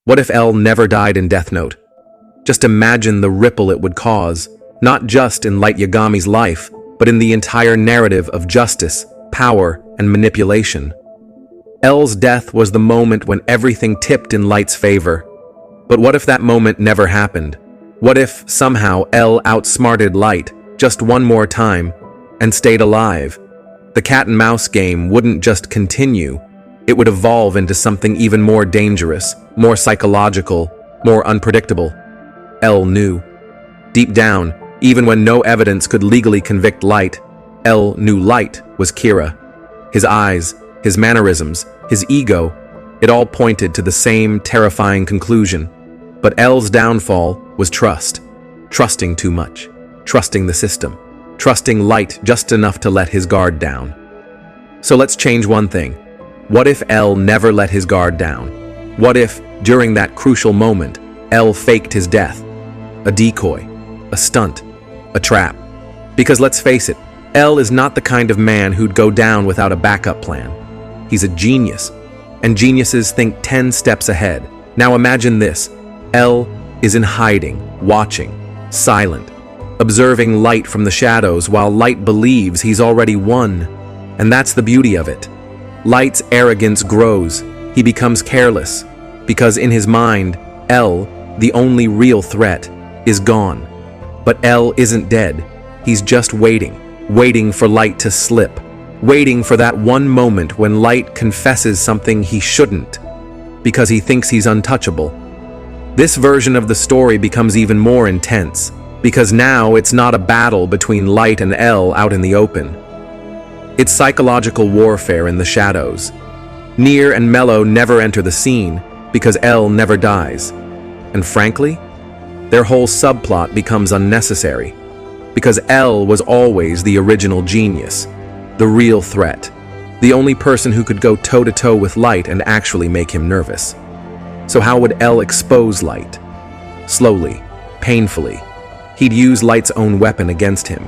What if L never died in Death Note? Just imagine the ripple it would cause, not just in Light Yagami's life, but in the entire narrative of justice, power, and manipulation. L's death was the moment when everything tipped in Light's favor. But what if that moment never happened? What if, somehow, L outsmarted Light just one more time and stayed alive? The cat-and-mouse game wouldn't just continue, it would evolve into something even more dangerous, more psychological, more unpredictable. L knew. Deep down, even when no evidence could legally convict Light, L knew Light was Kira. His eyes, his mannerisms, his ego, it all pointed to the same terrifying conclusion. But L's downfall was trust. Trusting too much. Trusting the system. Trusting Light just enough to let his guard down. So let's change one thing. What if L never let his guard down? What if, during that crucial moment, L faked his death? A decoy, a stunt, a trap. Because let's face it, L is not the kind of man who'd go down without a backup plan. He's a genius, and geniuses think 10 steps ahead. Now imagine this. L is in hiding, watching, silent, observing Light from the shadows while Light believes he's already won. And that's the beauty of it. Light's arrogance grows. He becomes careless, because in his mind, L, the only real threat, is gone. But L isn't dead. He's just waiting for Light to slip, waiting for that one moment when Light confesses something he shouldn't, because he thinks he's untouchable. This version of the story becomes even more intense, because now it's not a battle between Light and L out in the open. It's psychological warfare in the shadows. Nier and Mello never enter the scene, because L never dies. And frankly, their whole subplot becomes unnecessary, because L was always the original genius, the real threat, the only person who could go toe-to-toe with Light and actually make him nervous. So how would L expose Light? Slowly, painfully. He'd use Light's own weapon against him.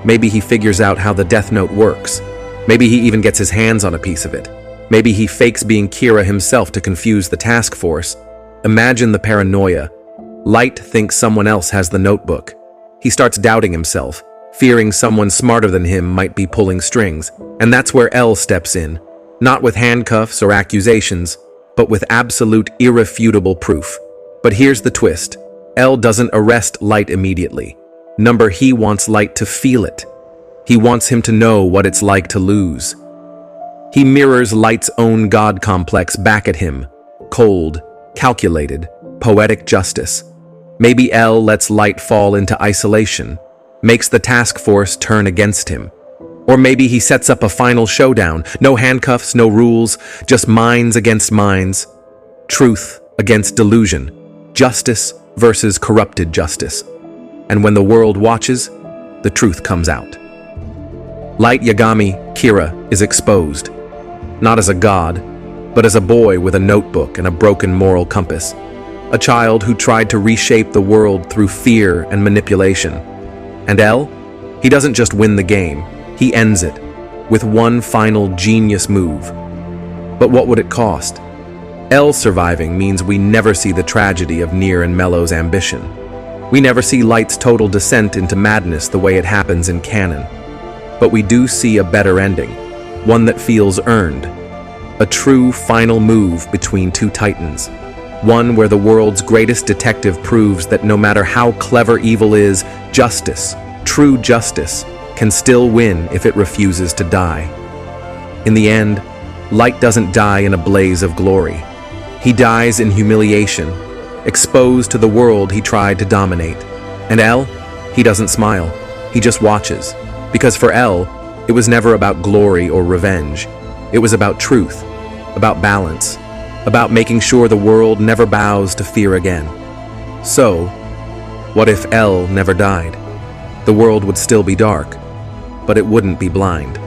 Maybe he figures out how the Death Note works. Maybe he even gets his hands on a piece of it. Maybe he fakes being Kira himself to confuse the task force. Imagine the paranoia. Light thinks someone else has the notebook. He starts doubting himself, fearing someone smarter than him might be pulling strings. And that's where L steps in, not with handcuffs or accusations, but with absolute irrefutable proof. But here's the twist. L doesn't arrest Light immediately. He wants Light to feel it. He wants him to know what it's like to lose. He mirrors Light's own God complex back at him. Cold, calculated, poetic justice. Maybe L lets Light fall into isolation, makes the task force turn against him. Or maybe he sets up a final showdown. No handcuffs, no rules, just minds against minds. Truth against delusion. Justice versus corrupted justice. And when the world watches, the truth comes out. Light Yagami, Kira, is exposed. Not as a god, but as a boy with a notebook and a broken moral compass. A child who tried to reshape the world through fear and manipulation. And L? He doesn't just win the game, he ends it, with one final genius move. But what would it cost? L surviving means we never see the tragedy of Nier and Mello's ambition. We never see Light's total descent into madness the way it happens in canon. But we do see a better ending, one that feels earned. A true final move between two titans. One where the world's greatest detective proves that no matter how clever evil is, justice, true justice, can still win if it refuses to die. In the end, Light doesn't die in a blaze of glory. He dies in humiliation, exposed to the world he tried to dominate. And L? He doesn't smile. He just watches. Because for L, it was never about glory or revenge. It was about truth, about balance, about making sure the world never bows to fear again. So, what if L never died? The world would still be dark, but it wouldn't be blind.